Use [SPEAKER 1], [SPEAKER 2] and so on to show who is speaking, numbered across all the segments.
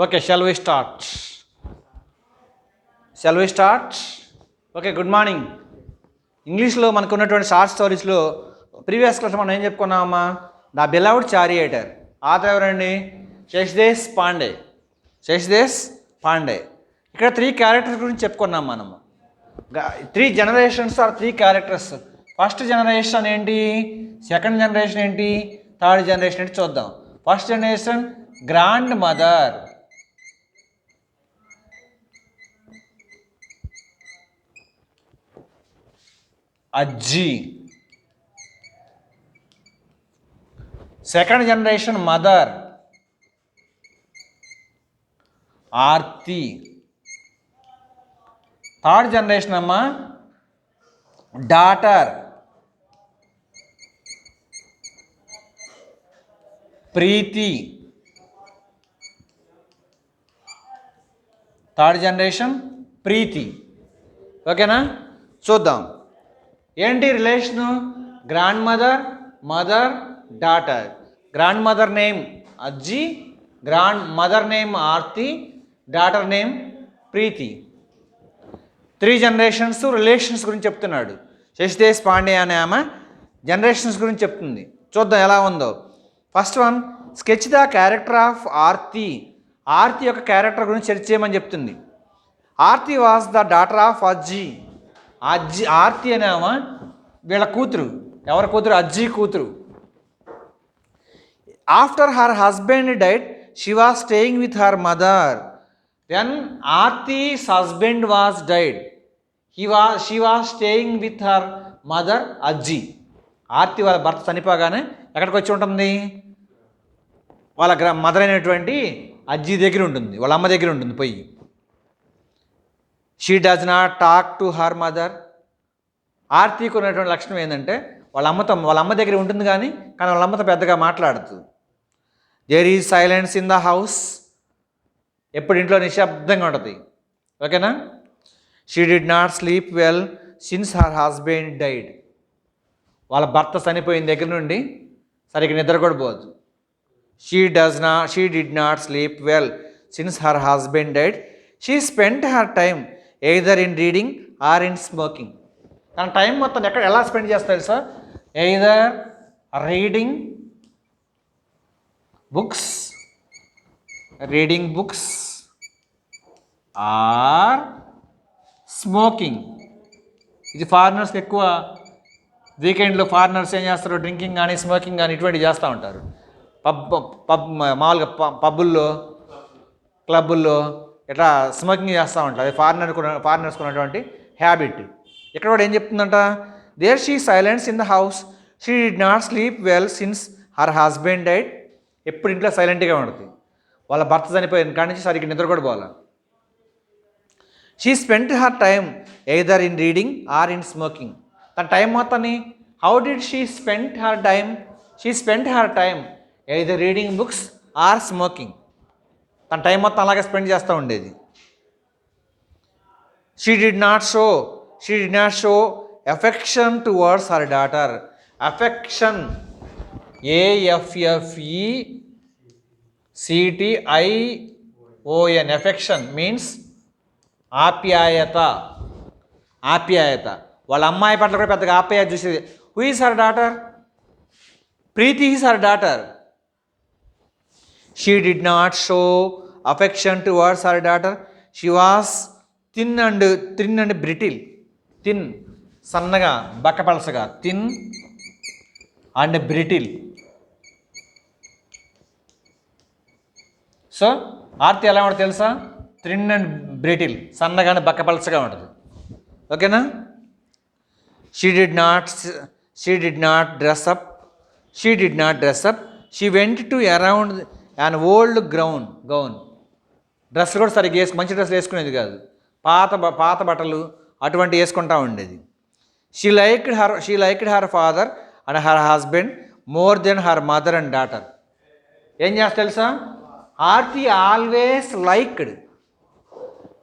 [SPEAKER 1] Okay, shall we start? Shall we start? Okay, good morning. ఇంగ్లీష్లో మనకు ఉన్నటువంటి short స్టోరీస్లో previous class మనం ఏం చెప్పుకున్నామమ్మా? The beloved charioteer. ఆథర్ ఎవరండి? శశిదేశ్ పాండే. శశిదేశ్ పాండే. ఇక్కడ 3 క్యారెక్టర్స్ గురించి చెప్పుకున్నాం మనము. 3 generations or 3 characters. First generation ఏంటి, సెకండ్ జనరేషన్ ఏంటి, థర్డ్ జనరేషన్ ఏంటి చూద్దాం. First generation grand mother. Ajji. Second generation mother Aarti. Third generation అమ్మ daughter Preeti. Third generation Preeti. ఓకేనా? చూద్దాం ఏంటి relation. Grand mother, mother, daughter. Grand mother name Ajji, grand mother name Aarti, daughter name Preeti. 3 generations relations గురించి చెప్తున్నాడు. శశిదేశ్ పాండే అనే ఆమె జనరేషన్స్ గురించి చెప్తుంది. చూద్దాం ఎలా ఉందో. First one, sketch the character of Aarti. Aarti యొక్క క్యారెక్టర్ గురించి సెర్చ్ చేయమని చెప్తుంది. Aarti was the daughter of Ajji. Aarti అనే ఆమె వీళ్ళ కూతురు. ఎవరి కూతురు? అజ్జి కూతురు. After her husband died she was staying with her mother. When Aarti's husband was died she was staying with her mother Ajji. Aarti వాళ్ళ భర్త చనిపోగానే ఎక్కడికి వచ్చి ఉంటుంది? వాళ్ళ మదర్ అయినటువంటి అజ్జి దగ్గర ఉంటుంది, వాళ్ళ అమ్మ దగ్గర ఉంటుంది పోయి. She does not talk to her mother. ఆర్తికి ఉన్నటువంటి లక్షణం ఏంటంటే వాళ్ళ అమ్మ దగ్గర ఉంటుంది కానీ వాళ్ళ అమ్మతో పెద్దగా మాట్లాడదు. There is silence in the house. ఎప్పుడు ఇంట్లో నిశ్శబ్దంగా ఉంటుంది. ఓకేనా? She did not sleep well since her husband died. వాళ్ళ భర్త చనిపోయిన దగ్గర నుండి సరిగ్గా నిద్ర కూడా పోదు. She did not sleep well since her husband died. She spend her time either in reading or in smoking. తన టైం మొత్తం ఎలా స్పెండ్ చేస్తారు sir? Either reading books or smoking. ఇది ఫారినర్స్కి ఎక్కువ. వీకెండ్లో ఫారినర్స్ ఏం చేస్తారు? డ్రింకింగ్ కానీ స్మోకింగ్ కానీ ఇటువంటివి చేస్తూ ఉంటారు. మామూలుగా పబ్బుల్లో, క్లబ్బుల్లో ఇట్లా స్మోకింగ్ చేస్తూ ఉంటారు. అది ఫారినర్స్ ఉన్నటువంటి హ్యాబిట్. ఇక్కడ కూడా ఏం చెప్తుందంట? There she silence in the house. She did not sleep well since her husband died. ఎప్పుడు ఇంట్లో సైలెంట్గా ఉంటుంది. వాళ్ళ భర్త చనిపోయిన కాడి నుంచి సరిగ్గా నిద్ర కూడా పోవాలి. She spent her time either in reading or in smoking. తన టైం మొత్తాన్ని how did she spend her time? She spent her time either reading books or smoking. తన టైం మొత్తం అలాగే స్పెండ్ చేస్తూ ఉండేది. She did not show affection towards her daughter. Affection AFFECTION. Affection means ఆప్యాయత. వాళ్ళ అమ్మాయి పట్ల కూడా పెద్దగా ఆప్యాయత చూసేది. Who is her daughter? Preeti is her daughter. She did not show affection towards her daughter. She was thin and brittle. Thin సన్నగా, బక్కపలసగా. Thin and brittle. So Aarti ఎలా ఉంటుంది తెలుసా? థిన్ అండ్ బ్రిటిల్, సన్నగానే బక్కపలసగా ఉంటుంది. ఓకేనా? She did not dress up. She went to around an old gown. Dress కూడా సరిగ్గా మంచి డ్రెస్సులు వేసుకునేది కాదు. పాత బట్టలు అటువంటి వేసుకుంటా ఉండేది. She liked her father and her husband more than her mother and daughter. ఏం చేస్తా తెలుసా? Aarti always liked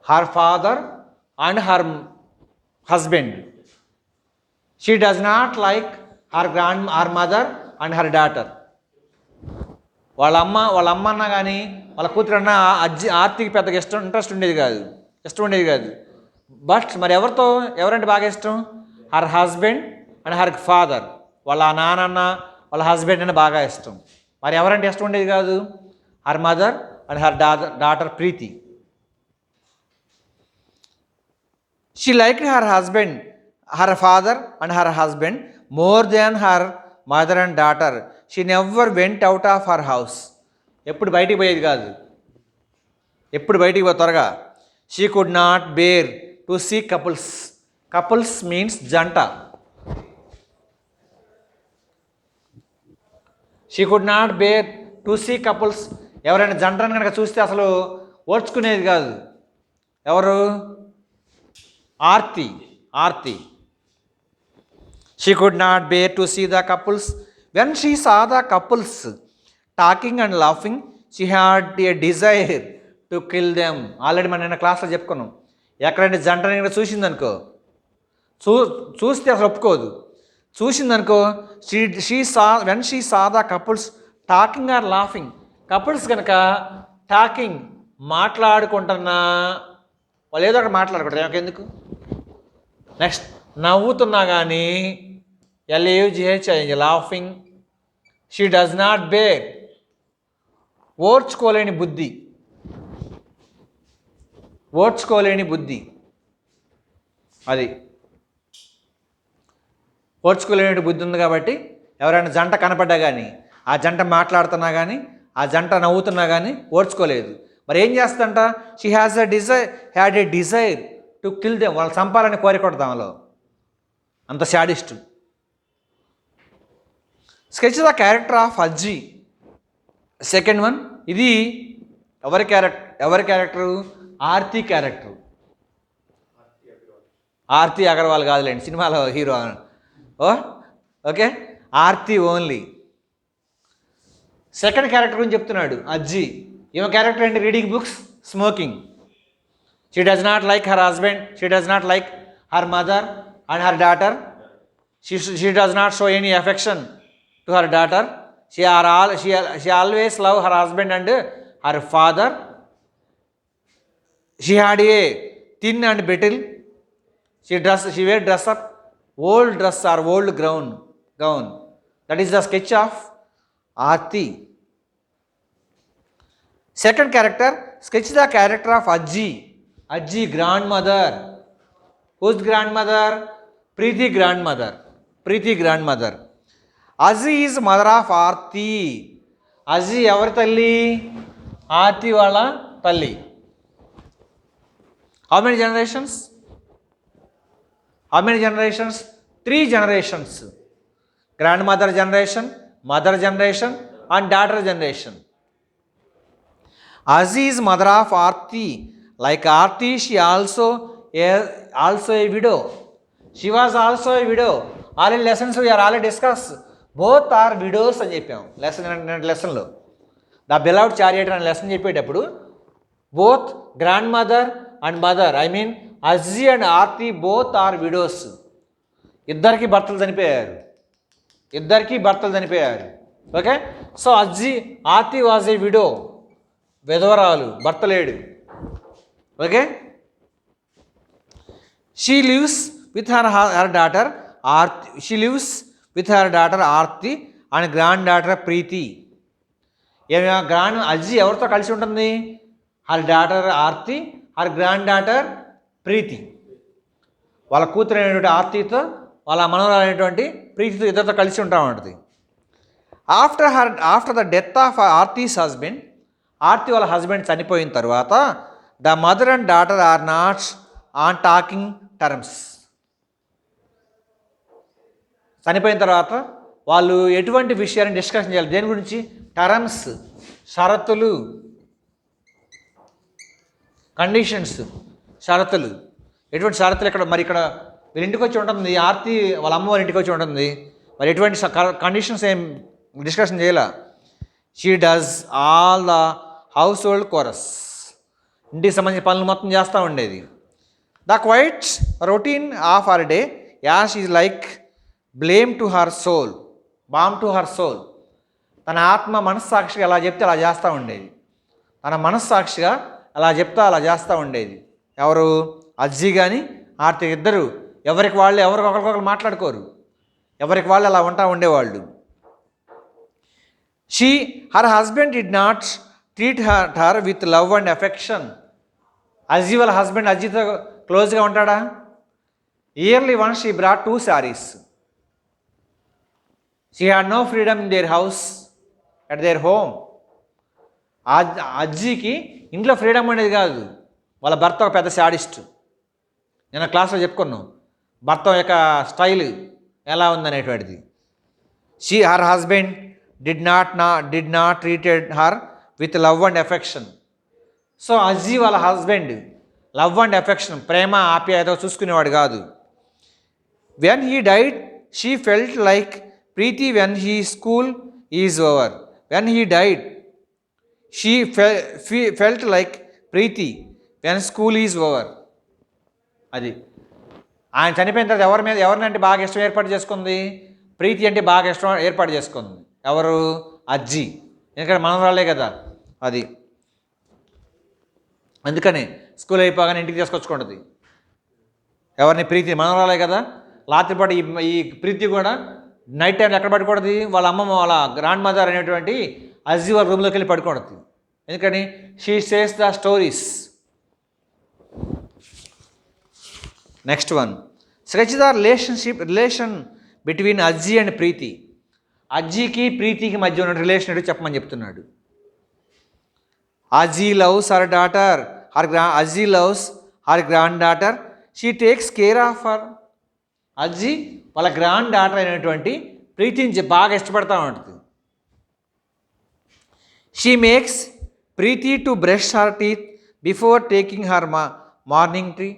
[SPEAKER 1] her father and her husband. She does not like her mother and her daughter. వాళ్ళ అమ్మ అన్న కానీ వాళ్ళ కూతురు అన్న అజ్జి ఆర్తికి పెద్దగా ఇష్టం ఉండేది కాదు. బట్ మరి ఎవరంటే బాగా ఇష్టం? Her husband and her father, వాళ్ళ నాన్న వాళ్ళ హస్బెండ్ అని బాగా ఇష్టం. మరి ఎవరంటే ఇష్టం ఉండేది కాదు? Her mother and her daughter Preeti. She like her father and her husband more than her mother and daughter. She never went out of her house. ఎప్పుడు బయటికి పోయేది కాదు, త్వరగా. She could not bear to see couples means జంట. She could not bear to see couples, ఎవరైనా జంటను కనుక చూస్తే అసలు ఓర్చుకునేది కాదు. ఎవరు? Aarti. She could not bear to see the couples. When she saw the couples talking and laughing, she had a desire to kill them. Already మనం నిన్న క్లాస్లో చెప్పుకున్నాం. ఎక్కడైనా జంటని చూసిందనుకో, చూస్తే అసలు ఒప్పుకోదు. చూసిందనుకో, when she saw the couples talking or laughing, couples కనుక టాకింగ్ మాట్లాడుకుంటున్నా, వాళ్ళు ఏదో ఒకటి మాట్లాడుకుంటారు, ఎందుకు. నెక్స్ట్ నవ్వుతున్నా కానీ LAUGH laughing. She does not bear, ఓర్చుకోలేని బుద్ధి. అది ఓర్చుకోలేని బుద్ధి ఉంది కాబట్టి ఎవరైనా జంట కనపడ్డా కానీ, ఆ జంట మాట్లాడుతున్నా కానీ, ఆ జంట నవ్వుతున్నా కానీ ఓర్చుకోలేదు. మరి ఏం చేస్తుందంట? She had a desire to kill them. వాళ్ళు చంపాలని కోరికొడతాంలో, అంత sadist. Sketch the character of Ajji. Second one, ఇది ఎవరి క్యారెక్టరు? ఆర్తి క్యారెక్టరు. ఆర్తి అగర్వాల్ కాదులేండి, సినిమాలో hero. Okay, Aarti only. Second character గురించి చెప్తున్నాడు అజ్జి. ఈమె క్యారెక్టర్ ఏంటి? Reading books, smoking. She does not like her husband, she does not like her mother and her daughter. She does not show any affection to her daughter. She always love her husband and her father. She had a thin and brittle. She wear dress up, old dress or old gown. That is the sketch of Aarti. Second character, sketch the character of Ajji. Grandmother. Whose grandmother? Preeti grandmother. Ajji is mother of Aarti. Ajji ఎవరి తల్లి? ఆర్తి వాళ్ళ తల్లి. How many generations? 3 generations. Grandmother generation, mother generation and daughter generation. Ajji is mother of Aarti. Like Aarti, she also a widow. She was also a widow. All lessons we are already discussed. Both are widows అని చెప్పాం లెసన్లో. The beloved chariot అనే lesson చెప్పేటప్పుడు both grandmother and mother, I mean Ajji and Aarti both are widows. ఇద్దరికి భర్తలు చనిపోయారు. Okay, so Aarti was a widow, విధవరాలు, భర్త లేడు. Okay, she lives with her daughter Aarti and granddaughter Preeti. Ajji ఎవరితో కలిసి ఉంటుంది? Her daughter Aarti, her grand Preeti. వాళ్ళ కూతురు అయినటువంటి ఆర్తితో, వాళ్ళ మనవరాలైనటువంటి ప్రీతితో ఇద్దరితో కలిసి ఉంటా ఉంటుంది. After the death of Aarti's husband, Aarti వాళ్ళ హస్బెండ్ చనిపోయిన తర్వాత, the mother and daughter are not on talking terms. చనిపోయిన తర్వాత వాళ్ళు ఎటువంటి విషయాన్ని డిస్కషన్ చేయాలి? దేని గురించి? టర్మ్స్, షరతులు, కండిషన్స్, షరతులు. ఎటువంటి షరతులు? ఇక్కడ వీళ్ళ ఇంటికి వచ్చి ఉంటుంది, ఆర్తి వాళ్ళ అమ్మ వాళ్ళ ఇంటికి వచ్చి ఉంటుంది. మరి ఎటువంటి కండిషన్స్ ఏం డిస్కషన్ చేయాల? She does all the household chores, ఇంటికి సంబంధించిన పనులు మొత్తం చేస్తూ ఉండేది. The quiet routine of her day as is like balm to her soul. తన ఆత్మ మనస్సాక్షిగా ఎలా చెప్తే అలా చేస్తూ ఉండేది. తన మనస్సాక్షిగా అలా చెప్తా అలా చేస్తూ ఉండేది. ఎవరు? అజ్జి కానీ ఆర్తి ఇద్దరు ఎవరికి వాళ్ళు ఒకరికొకరు మాట్లాడుకోరు, ఎవరికి వాళ్ళు అలా ఉండేవాళ్ళు. Her husband did not treat her with love and affection. Ajji వాళ్ళ హస్బెండ్ అజ్జితో క్లోజ్గా ఉంటాడా? Yearly once she brought 2 sarees. She had no freedom in their house at their home. అజ్జికి ఇంట్లో ఫ్రీడమ్ అనేది కాదు, వాళ్ళ భర్త ఒక పెద్ద శాడిస్ట్. నేను క్లాస్లో చెప్పుకున్నాను భర్త యొక్క స్టైల్ ఎలా ఉందనేటువంటిది. Her husband did not treated her with love and affection. So Ajji వాళ్ళ హస్బెండ్ లవ్ అండ్ ఎఫెక్షన్, ప్రేమ ఆప్యాయత చూసుకునేవాడు కాదు. When he died she felt like Preeti when he school is over. When he died she felt like Preeti when school is over. అది ఆయన చనిపోయిన తర్వాత ఎవరినంటే బాగా ఇష్టం ఏర్పాటు చేసుకుంది? ప్రీతి అంటే బాగా ఇష్టం ఏర్పాటు చేసుకుంది. ఎవరు? అజ్జి. ఎందుకంటే మనవరాలే కదా అది. అందుకని స్కూల్ అయిపోగానే ఇంటికి తీసుకొచ్చుకుంటుంది. ఎవరిని? ప్రీతి. మనవరాలే కదా. రాత్రిపాటు ఈ ప్రీతి కూడా నైట్ టైంలో ఎక్కడ పడుకోవడది? వాళ్ళ అమ్మమ్మ వాళ్ళ గ్రాండ్ మదర్ అనేటువంటి అజ్జి వాళ్ళ రూమ్లోకి వెళ్ళి పడుకోవడది. ఎందుకని? She says the stories. Next one, sketch the relation between Ajji and Preeti. అజ్జికి ప్రీతికి మధ్య ఉన్న రిలేషన్ ఏంటో చెప్పమని చెప్తున్నాడు. Ajji loves her daughter, Ajji loves her granddaughter, she takes care of her. Ajji వాళ్ళ గ్రాండ్ డాటర్ అయినటువంటి ప్రీతిని బాగా ఇష్టపడతా ఉంటుంది. She makes Preeti to brush her teeth before taking her morning tea.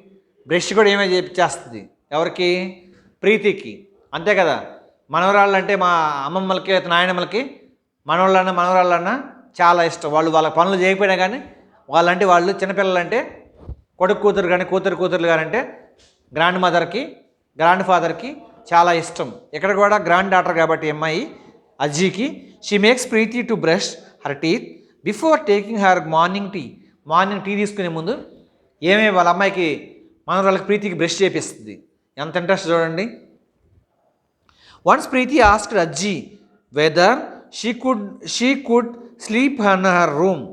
[SPEAKER 1] Brush కూడా ఏమై చేస్తుంది? ఎవరికి? ప్రీతికి. అంతే కదా. మనవరాళ్ళు అంటే మా అమ్మమ్మలకి నాయనమ్మలకి మనవరాళ్ళన్నా చాలా ఇష్టం. వాళ్ళ పనులు చేయకపోయినా కానీ వాళ్ళంటే వాళ్ళు చిన్నపిల్లలంటే కొడుకు కూతురు కానీ కూతురులు కానీ అంటే గ్రాండ్ మదర్కి గ్రాండ్ ఫాదర్కి చాలా ఇష్టం. ఇక్కడ కూడా గ్రాండ్ డాటర్ కాబట్టి అమ్మాయి అజ్జికి. She makes Preeti to brush her teeth before taking her morning tea. Morning tea తీసుకునే ముందు వాళ్ళ అమ్మాయికి మనవరాళ్ళకి ప్రీతికి బ్రష్ చేపిస్తుంది. ఎంత ఇంట్రెస్ట్ చూడండి. Once Preeti asked Ajji whether she could sleep in her room.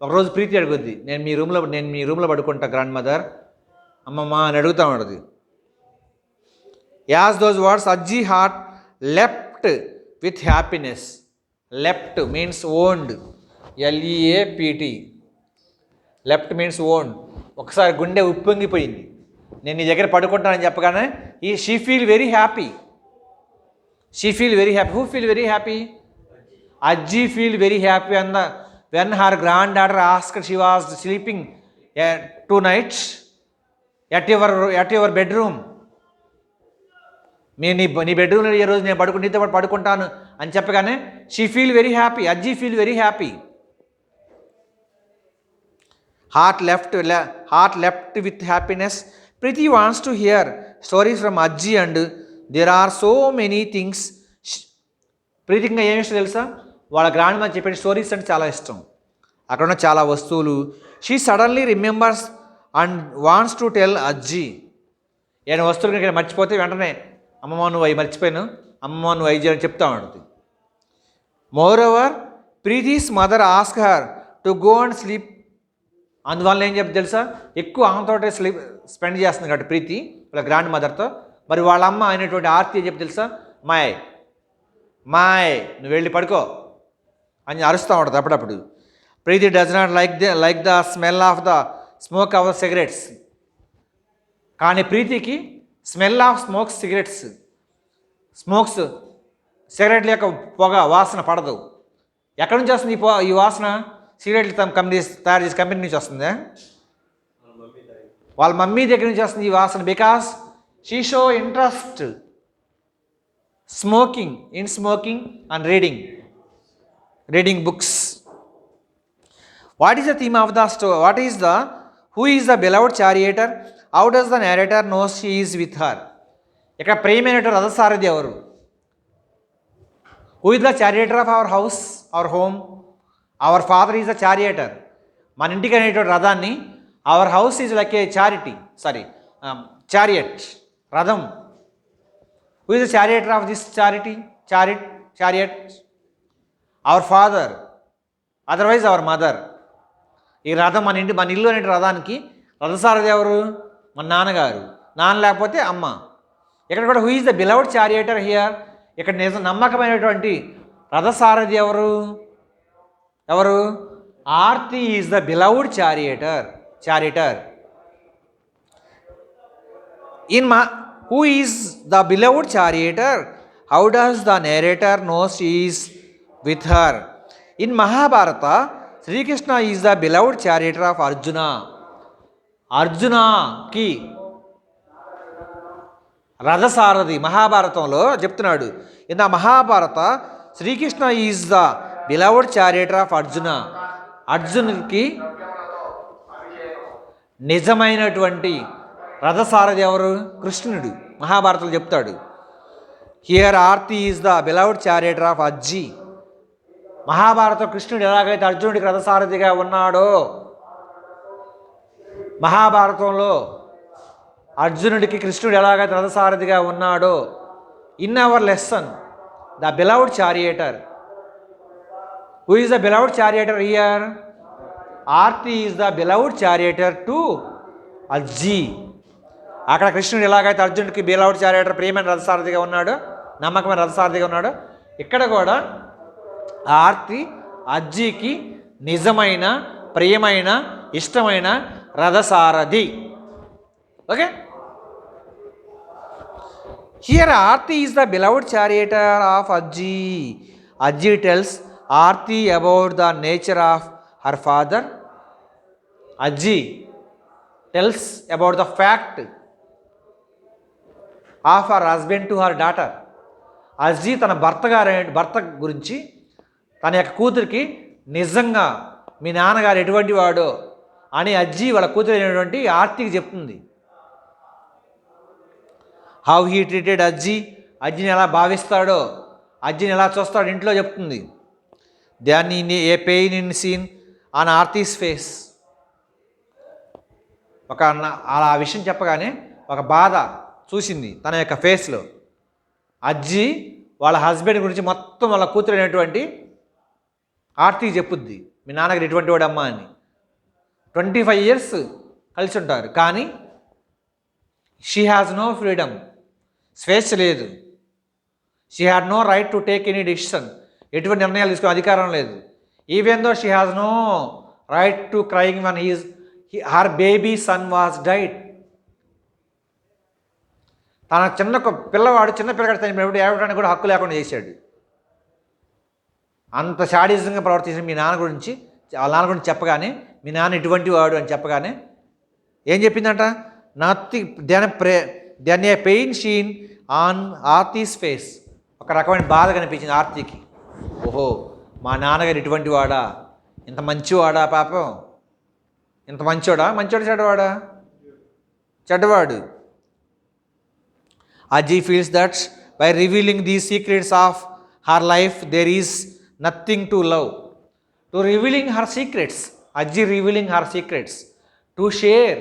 [SPEAKER 1] ఒకరోజు ప్రీతి అడుగుద్ది, నేను మీ రూమ్లో పడుకుంటా గ్రాండ్ మదర్ అమ్మమ్మ అని అడుగుతా ఉండదు. As those words Ajji heart left with happiness. Left means owned, LEAPT. Left means owned. ఒకసారి గుండె ఉప్పొంగిపోయింది. నేను నీ దగ్గర పడుకుంటానని చెప్పగానే she feel very happy. Who feel very happy? Ajji feel very happy అన్న when her granddaughter asked she was sleeping 2 nights at your bedroom. నీ బెడ్రూమ్లో ఈ రోజు నేను నీతో పాటు పడుకుంటాను అని చెప్పగానే she feel very happy. Ajji feel very happy. Heart left with happiness. Preeti wants to hear stories from Ajji and there are so many things. ప్రీతికి ఇంకా ఏమి ఇష్టం తెలుసా? వాళ్ళ గ్రాండ్ మదర్ చెప్పే స్టోరీస్ అంటే చాలా ఇష్టం. అక్కడ ఉన్న చాలా వస్తువులు. She suddenly remembers and wants to tell Ajji. ఏదైనా వస్తువులు ఇక్కడ మర్చిపోతే వెంటనే అమ్మమ్మ నువ్వు అవి మర్చిపోయాను, అమ్మమ్మ నువ్వు అవి అని చెప్తా ఉంటుంది. Moreover Preeti's mother ask her to go and sleep. అందువల్ల ఏం చెప్పి తెలుసా? ఎక్కువ ఆమెతోటే స్పెండ్ చేస్తుంది కాబట్టి ప్రీతి వాళ్ళ గ్రాండ్ మదర్తో. మరి వాళ్ళ అమ్మ అయినటువంటి ఆర్తి చెప్పి తెలుసా? మాయ్ నువ్వు వెళ్ళి పడుకో అని అరుస్తూ ఉంటుంది అప్పుడప్పుడు. Preethi does not like the smell of the smoke our cigarettes. కానీ ప్రీతికి స్మెల్ ఆఫ్ స్మోక్స్ సిగరెట్ల యొక్క పొగ వాసన పడదు. ఎక్కడి నుంచి వస్తుంది ఈ వాసన? సిగరెట్లు తయారు చేసే కంపెనీ నుంచి వస్తుంది. వాళ్ళ మమ్మీ దగ్గర నుంచి వస్తుంది ఈ వాసన. Because she show interest smoking and reading books. What is the theme of the story? Who is the beloved charioteer? How does the narrator knows she is with her? ఇక్కడ ప్రేమైనటువంటి రథసారథి ఎవరు? Who is the charioteer of our house, our home? Our father is a charioteer. మన ఇంటికి అనేటువంటి రథాన్ని our house is like a charity chariot రథం. Who is the charioteer of this chariot? Our father, otherwise our mother. ఈ రథం మన ఇల్లు అనే రథానికి రథసారథి ఎవరు? మన నాన్నగారు. నాన్న లేకపోతే అమ్మ. ఇక్కడ కూడా who is the beloved charioteer here? ఇక్కడ నమ్మకమైనటువంటి రథసారథి ఎవరు? Aarti is the beloved charioteer. Who is the beloved charioteer? How does the narrator know she is with her? In Mahabharata, Sri Krishna is the beloved charioteer of Arjuna. అర్జునకి రథసారథి మహాభారతంలో చెప్తున్నాడు. In the Mahabharata Shri Krishna is the beloved charioteer of Arjuna. అర్జునుడికి నిజమైనటువంటి రథసారథి ఎవరు? కృష్ణుడు. మహాభారతంలో చెప్తాడు. Here Aarti is the beloved charioteer of Ajji. మహాభారతం కృష్ణుడు ఎలాగైతే అర్జునుడికి రథసారథిగా ఉన్నాడో, మహాభారతంలో అర్జునుడికి కృష్ణుడు ఎలాగైతే రథసారథిగా ఉన్నాడో, in our lesson the beloved charioteer. Who is the beloved charioteer here? Aarti is the beloved charioteer to Ajji. అక్కడ కృష్ణుడు ఎలాగైతే అర్జునుడికి బిలవ్డ్ చారియేటర్ ప్రియమైన రథసారథిగా ఉన్నాడో, నమ్మకమైన రథసారథిగా ఉన్నాడో, ఇక్కడ కూడా ఆర్తి అజ్జికి నిజమైన ప్రియమైన ఇష్టమైన రథసారథి. Okay, here Aarti is the beloved charioteer of Ajji. Ajji tells Aarti about the nature of her father. Ajji tells about the fact of her husband to her daughter. Ajji తన భర్త గురించి తన యొక్క కూతురికి నిజంగా మీ నాన్నగారు ఎటువంటి వాడో అని అజ్జి వాళ్ళ కూతురు అయినటువంటి ఆర్తికి చెప్తుంది. హౌ హీ ట్రీటెడ్ అజ్జిని ఎలా భావిస్తాడో, అజ్జిని ఎలా చూస్తాడో ఇంట్లో చెప్తుంది. దాన్ని a pain in seen on Aarti's face. అలా ఆ విషయం చెప్పగానే ఒక బాధ చూసింది తన యొక్క ఫేస్లో. అజ్జి వాళ్ళ హస్బెండ్ గురించి మొత్తం వాళ్ళ కూతురు అయినటువంటి ఆర్తికి చెప్పుద్ది, మీ నాన్నగారు ఎటువంటి వాడమ్మా అని. 25 years కలిసి ఉంటారు, కానీ షీ హ్యాజ్ నో ఫ్రీడమ్, స్వేచ్ఛ లేదు. She had no right to take any decision, ఎటువంటి నిర్ణయాలు తీసుకునే అధికారం లేదు. Even though she has no right to crying when her baby son was died. తన చిన్న పిల్లగాడు చనిపోయినప్పుడు ఏడవడానికి కూడా హక్కు లేకుండా చేశాడు. అంత శాడిజంగా ప్రవర్తించిన మీ నాన్న గురించి చెప్పగానే, మీ నాన్న ఇటువంటి వాడు అని చెప్పగానే ఏం చెప్పిందంట? Then a pain sheen on Aarti's face. ఒక రకమైన బాధ కనిపించింది ఆర్తికి. ఓహో, మా నాన్నగారు ఇటువంటి వాడా, ఇంత మంచివాడా, పాపం ఇంత మంచివాడా చెడ్డవాడా? చెడ్డవాడు. Ajji feels that by revealing these secrets of her life, there is nothing to love. To revealing her secrets, Ajji revealing her secrets, to share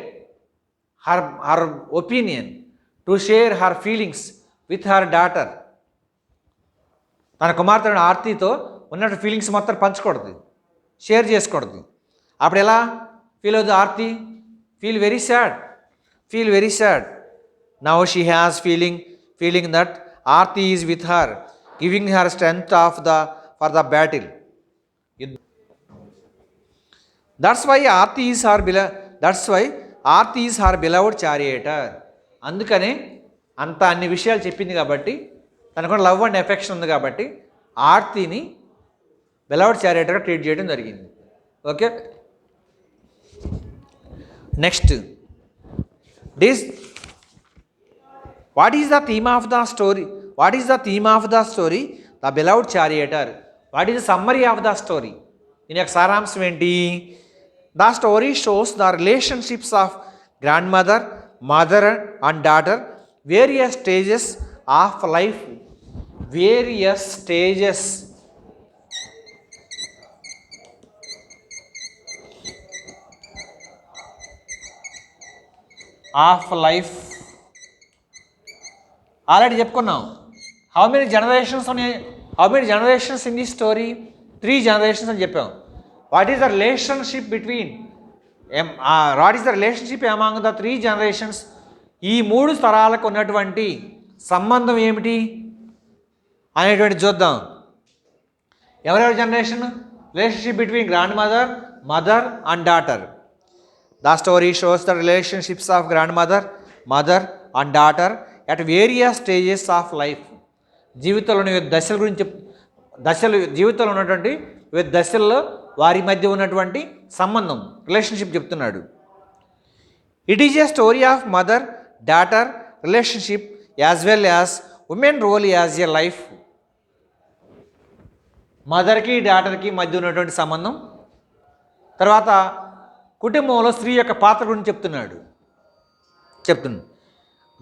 [SPEAKER 1] her opinion, to share her feelings with her daughter. తన కుమార్తె ఆర్తితో ఉన్నట్టు feelings మొత్తం పంచకూడదు, share చేసుకోకూడదు. అప్పుడు ఎలా feel అవుతుంది Aarti? Feel very sad. Now she has feeling that Aarti is with her, giving her strength for the battle. That's why Aarti is her beloved charioteer. అందుకనే అన్ని విషయాలు చెప్పింది కాబట్టి, తనకు లవ్ అండ్ ఎఫెక్షన్ ఉంది కాబట్టి ఆర్తిని బిలవ్డ్ చారియేటర్గా ట్రీట్ చేయడం జరిగింది. Okay, next What is the theme of the story? The beloved charioteer. What is the summary of the story? దీని యొక్క సారాంశం ఏంటి? The story shows the relationships of grandmother, mother and daughter, various stages of life. Of life. Already చెప్పుకున్నాం. How many generations in the story? 3 generations అని చెప్పాం. What is the relationship among the 3 generations? ఈ 3 తరాలకు ఉన్నటువంటి సంబంధం ఏమిటి అనేటువంటి చూద్దాం. ఎవరెవరి generation? Relationship between grand mother, mother and daughter. The story shows the relationships of grand mother, mother and daughter at various stages of life. జీవితంలోని వివిధ దశల గురించి జీవితంలో ఉన్నటువంటి వివిధ దశల్లో వారి మధ్య ఉన్నటువంటి సంబంధం, రిలేషన్షిప్ చెప్తున్నాడు. It is a story of mother daughter relationship as well as women role as a life. మదర్కి డాటర్కి మధ్య ఉన్నటువంటి సంబంధం. తర్వాత కుటుంబంలో స్త్రీ యొక్క పాత్ర గురించి చెప్తున్నాడు.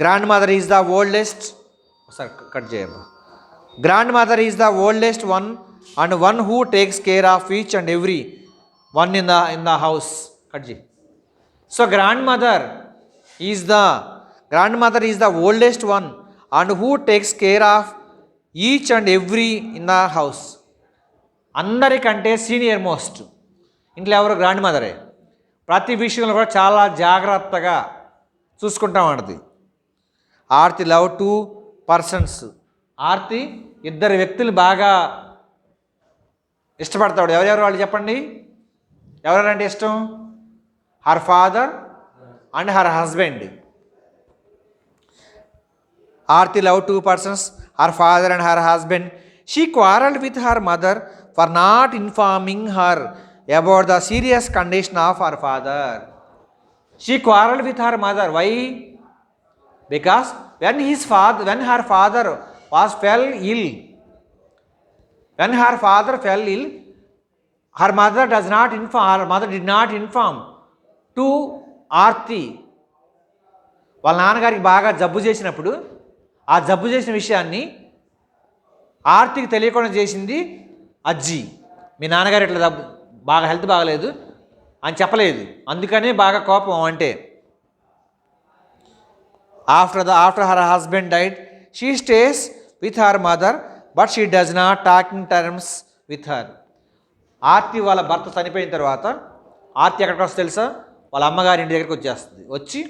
[SPEAKER 1] Grandmother is the oldest, ఒకసారి కట్ చేయమ్మా. Grandmother is the oldest one and one who takes care of each and every one in the house. Cut చేయి. So grandmother is the oldest one and who takes care of each and every in the house. అందరికంటే senior most ఇంట్లో ఎవరు? గ్రాండ్ మదరే. ప్రతి విషయంలో కూడా చాలా జాగ్రత్తగా చూసుకుంటా ఉంటుంది. Aarti love 2 persons. ఆర్తి 2 వ్యక్తులు బాగా ఇష్టపడతాడు. ఎవరెవరు వాళ్ళు చెప్పండి? ఎవరెవరంటే ఇష్టం? Her father and her husband. Aarti love 2 persons, her father and her husband. She quarreled with her mother for not informing her about the serious condition of her father. She quarreled with her mother. Why? Because when her father fell ill, her mother did not inform to Aarti. వాళ్ళ నాన్నగారికి బాగా జబ్బు చేసినప్పుడు ఆ జబ్బు చేసిన విషయాన్ని ఆర్తికి తెలియకుండా చేసింది అజ్జి. మీ నాన్నగారు ఇట్లా బాగా హెల్త్ బాగలేదు అని చెప్పలేదు, అందుకనే బాగా కోపం. అంటే after her husband died she stays with her mother but she does not talk in terms with her. Aarti వాళ్ళ భర్త చనిపోయిన తర్వాత ఆర్తి ఎక్కడికి వస్తుంది తెలుసా? వాళ్ళ అమ్మగారి ఇంటి దగ్గరికి వచ్చేస్తుంది. వచ్చి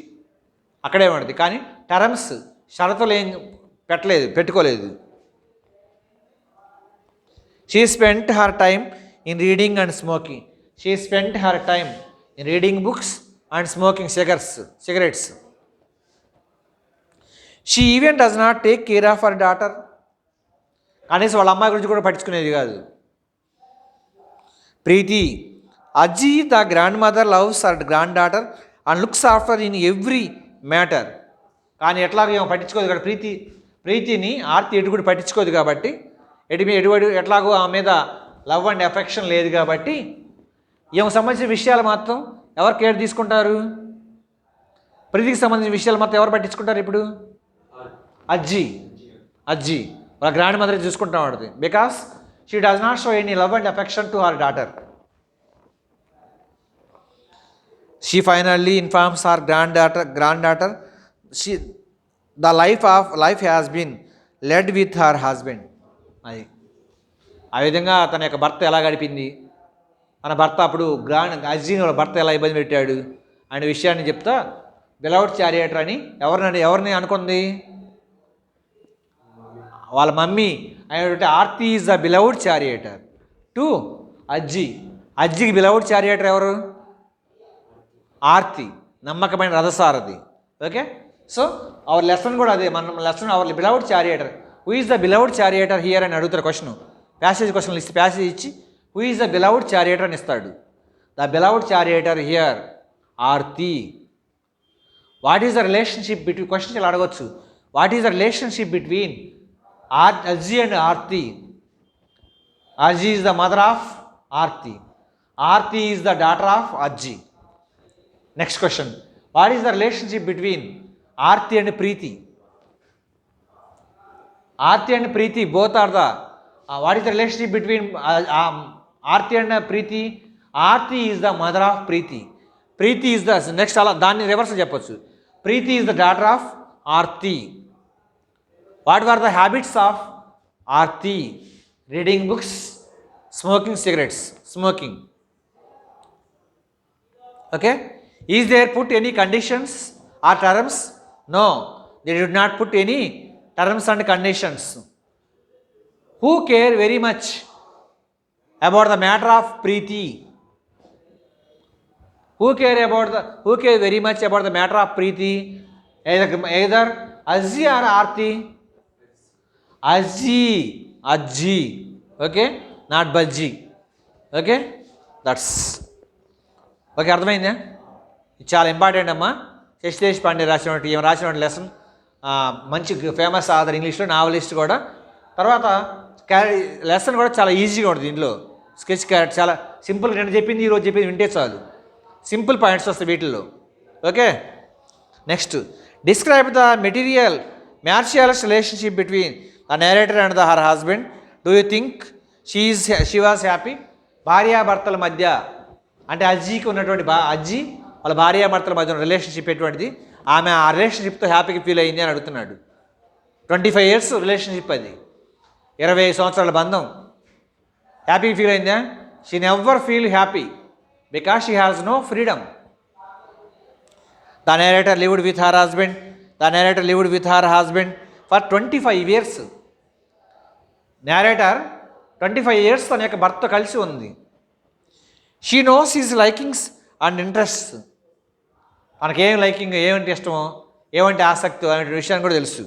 [SPEAKER 1] అక్కడే ఉంటుంది, కానీ టర్మ్స్ షరతులు ఏం పెట్టుకోలేదు. She spent her time in reading and smoking. She spent her time in reading books and smoking cigarettes. She even does not take care of her daughter. కనీసం వాళ్ళ అమ్మాయి గురించి కూడా పట్టించుకునేది కాదు. Preethi, Ajji the grandmother loves her granddaughter and looks after in every matter. కానీ ఎట్లాగో ఏమో పట్టించుకోదు కదా ప్రీతిని ఆర్తి ఎటు కూడా పట్టించుకోదు కాబట్టి, ఎట్లాగో ఆమె మీద లవ్ అండ్ ఎఫెక్షన్ లేదు కాబట్టి ఈమెకు సంబంధించిన విషయాలు మాత్రం ఎవరు కేర్ తీసుకుంటారు? ప్రీతికి సంబంధించిన విషయాలు మాత్రం ఎవరు పట్టించుకుంటారు? ఇప్పుడు అజ్జి వాళ్ళ గ్రాండ్ మదర్ చూసుకుంటా ఉంటుంది. Because she does not show any love and affection to her daughter. She finally informs her granddaughter the life has been led with her husband. అది ఆ విధంగా తన యొక్క భర్త ఎలా గడిపింది, తన భర్త అప్పుడు అజ్జీని వాళ్ళ భర్త ఎలా ఇబ్బంది పెట్టాడు అనే విషయాన్ని చెప్తా బిలౌడ్ చారియేటర్ అని ఎవరిని అనుకుంది? వాళ్ళ మమ్మీ అయినటువంటి Aarti is the beloved charioteer to అజ్జికి బిలౌడ్ చారియేటర్ ఎవరు? ఆర్తి, నమ్మకమైన రథసారథి. ఓకే, సో అవర్ లెసన్ కూడా అదే. మన lesson our beloved charioteer. Who is the beloved charioteer here అని అడుగుతారు క్వశ్చన్. క్వశ్చన్ ఇస్తే ప్యాసేజ్ ఇచ్చి who is the beloved charioteer అని ఇస్తాడు. The beloved charioteer here Aarti. What is the relationship between, question ఇలా అడగవచ్చు, what is the relationship between Ajji and Aarti? Ajji is the mother of Aarti, Aarti is the daughter of Ajji. Next question, what is the relationship between Aarti and Preeti? Aarti and Preeti both are the, what is the relationship between Aarti and Preeti? Aarti is the mother of Preeti, Preeti is the next. అలా దాన్ని reverse చెప్పచ్చు. Preeti is the daughter of Aarti. What were the habits of Aarti? Reading books, smoking cigarettes, smoking. Okay? Is there put any conditions or terms? No, they did not put any terms and conditions. Who care very much about the matter of Preeti? Who care very much about the matter of Preeti? Either Azji or Aarti? Ajji. Okay? Not Bajji. Okay? That's okay, అర్థమైందా? ఇది చాలా important అమ్మా. శశిదేశ్ పాండే రాసినటువంటి lesson, మంచి famous author ఇంగ్లీష్లో, novelist కూడా. తర్వాత lesson కూడా చాలా ఈజీగా ఉంటుంది దీంట్లో. స్కెచ్ క్యారెక్టర్ చాలా సింపుల్. నేను చెప్పింది ఈరోజు చెప్పింది వింటే చాలు, సింపుల్ పాయింట్స్ వస్తాయి వీటిల్లో. Okay, next describe the martials relationship between the narrator and her husband. Do you think she was happy? భార్యాభర్తల మధ్య అంటే అజ్జీకి ఉన్నటువంటి అజ్జి వాళ్ళ భార్యాభర్తల మధ్య ఉన్న రిలేషన్షిప్ ఎటువంటిది? ఆమె ఆ రిలేషన్షిప్తో హ్యాపీగా ఫీల్ అయింది అని అడుగుతున్నాడు. 25 years రిలేషన్షిప్, అది 25 సంవత్సరాల బంధం. హ్యాపీగా ఫీల్ అయిందా? She never feel happy because she has no freedom. The narrator lived with her husband for 25 years. Narrator 25 years తన యొక్క భర్త కలిసి ఉంది. She knows his likings and interests. మనకేం లైకింగ్, ఏమంటే ఇష్టమో, ఏమంటే ఆసక్తి అనే విషయాన్ని కూడా తెలుసు.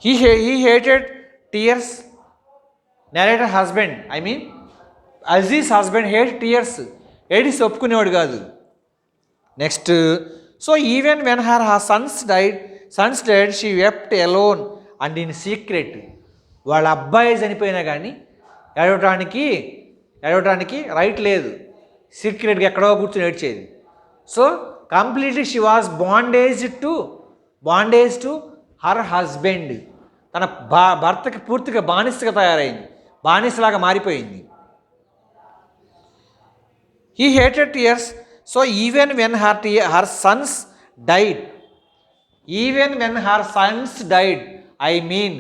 [SPEAKER 1] He hated tears. Narrator husband, I mean Ajji's husband hate tears. ఏడిసి ఒప్పుకునేవాడు కాదు. Next, so even when her sons died she wept alone and in secret. వాళ్ళ అబ్బాయి చనిపోయినా కానీ ఏడవటానికి రైట్ లేదు, సీక్రెట్గా ఎక్కడో కూర్చొని ఏడ్చేది. So completely she was bondage to her husband. తన భర్తకి పూర్తిగా బానిసగా తయారైంది, బానిసలాగా మారిపోయింది. He hated tears. So even when her sons died, I mean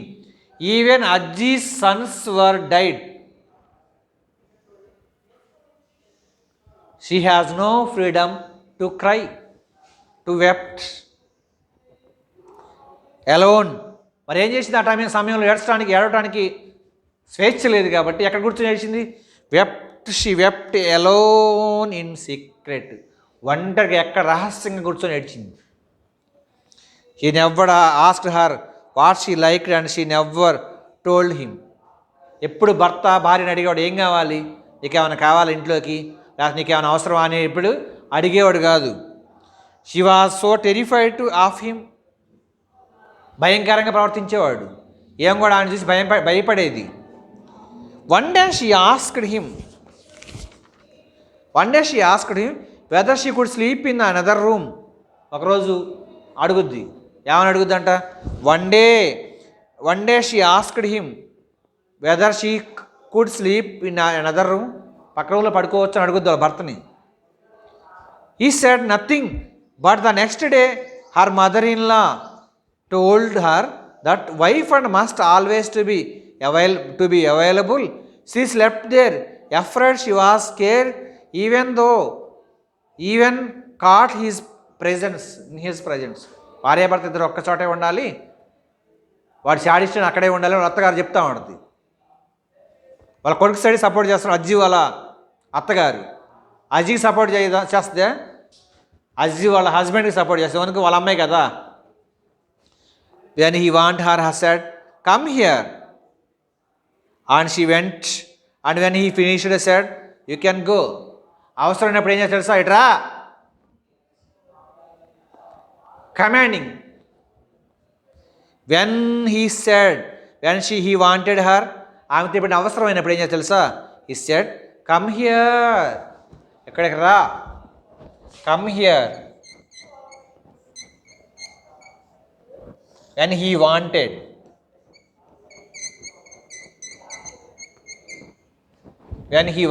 [SPEAKER 1] even Ajji's sons were died. She has no freedom to cry, to wept alone. మరి ఏం చేసింది? ఆ సమయంలో ఏడవటానికి స్వేచ్ఛ లేదు కాబట్టి ఎక్కడ కూర్చొని ఏడ్చింది? She wept alone in secret. ఒంటరిగా ఎక్కడ రహస్యంగా కూర్చొని ఏడ్చింది. He never asked her what she liked and she never told him. ఎప్పుడు భర్త భార్యని అడిగేవాడు, ఏం కావాలి, నీకేమైనా కావాలి ఇంట్లోకి, లేకపోతే నీకేమైనా అవసరం అని ఇప్పుడు అడిగేవాడు కాదు. She was so terrified of him. భయంకరంగా ప్రవర్తించేవాడు. ఏం కూడా ఆయన చూసి భయపడేది. One day she asked him whether she could sleep in another room. ఒకరోజు అడుగుద్ది, ఏమని అడుగుద్దంట? One day she asked him whether she could sleep in another room. పక్క రూమ్లో పడుకోవచ్చు అని అడుగుద్ది వాళ్ళ భర్తని. He said nothing, but the next day her mother in law told her that wife and must always to be available. She slept there, afraid she was scared, even caught in his presence. భార్యాభర్త ఇద్దరు ఒక్క చోటే ఉండాలి, వాడు శాడిస్ట్ని అక్కడే ఉండాలి వాళ్ళ అత్తగారు చెప్తా ఉంటుంది. వాళ్ళ కొడుకు సైడ్ సపోర్ట్ చేస్తున్నారు అజ్జి వాళ్ళ అత్తగారు. అజ్జికి సపోర్ట్ చేస్తే అజ్జి వాళ్ళ హస్బెండ్కి సపోర్ట్ చేస్తే మనకు వాళ్ళ అమ్మాయి కదా. When he warned her, he said, "Come here." And she went. And when he finished, he said, "You can go." అవసరమైనప్పుడు ఏం చేస్తాడు తెలుసా? ఇట్రా, commanding. When he wanted her, ఆమెతో ఇప్పుడు అవసరమైనప్పుడు ఏం చేస్తాడు తెలుసా? He said, "Come here." ఎక్కడికి రా, come here. When he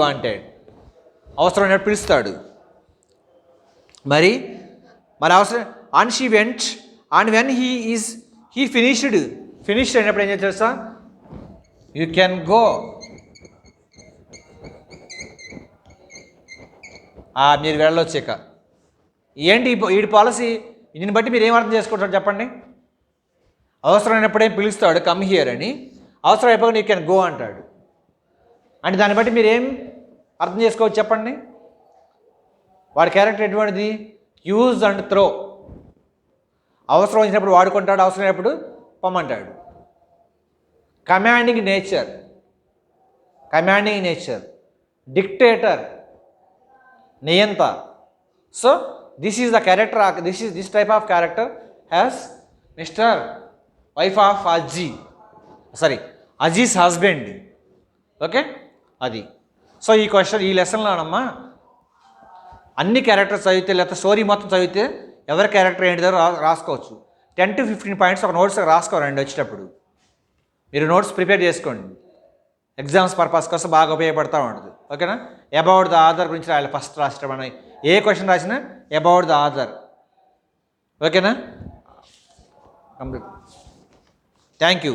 [SPEAKER 1] wanted, అవసరమైనప్పుడు పిలుస్తాడు. మరి అవసరం and she went and when he finished అయినప్పుడు ఏం చేస్తారు సార్, యూ కెన్ గో. మీరు వెళ్ళొచ్చు ఇక. ఏంటి ఈ పాలసీ? దీన్ని బట్టి మీరు ఏం అర్థం చేసుకుంటారు చెప్పండి. అవసరమైనప్పుడే పిలుస్తాడు కమ్ హియర్ అని, అవసరం అయిపోయి యూ కెన్ గో అంటాడు. అంటే దాన్ని బట్టి మీరు ఏం అర్థం చేసుకోవచ్చు చెప్పండి. వాడి క్యారెక్టర్ ఎటువంటిది? Use and throw. అవసరం వచ్చినప్పుడు వాడుకుంటాడు, అవసరమైనప్పుడు పొమ్మంటాడు. కమాండింగ్ నేచర్, డిక్టేటర్, నియంత. So this is the character, this type of character has mister wife of Aziz husband. Okay, అది. సో ఈ లెసన్లోనమ్మా అన్ని క్యారెక్టర్స్ చదివితే లేకపోతే స్టోరీ మొత్తం చదివితే ఎవరి క్యారెక్టర్ ఏంటిదో రాసుకోవచ్చు. 10 to 15 పాయింట్స్ ఒక నోట్స్ రాసుకోరండి. వచ్చేటప్పుడు మీరు నోట్స్ ప్రిపేర్ చేసుకోండి, ఎగ్జామ్స్ పర్పస్ కోసం బాగా ఉపయోగపడుతూ ఉంటుంది. ఓకేనా? అబౌట్ ద ఆథర్ గురించి రాయాలి ఫస్ట్ రాసేటప్పుడు. ఏ క్వశ్చన్ రాసినా అబౌట్ ద ఆథర్. ఓకేనా? కంప్లీట్. Thank you.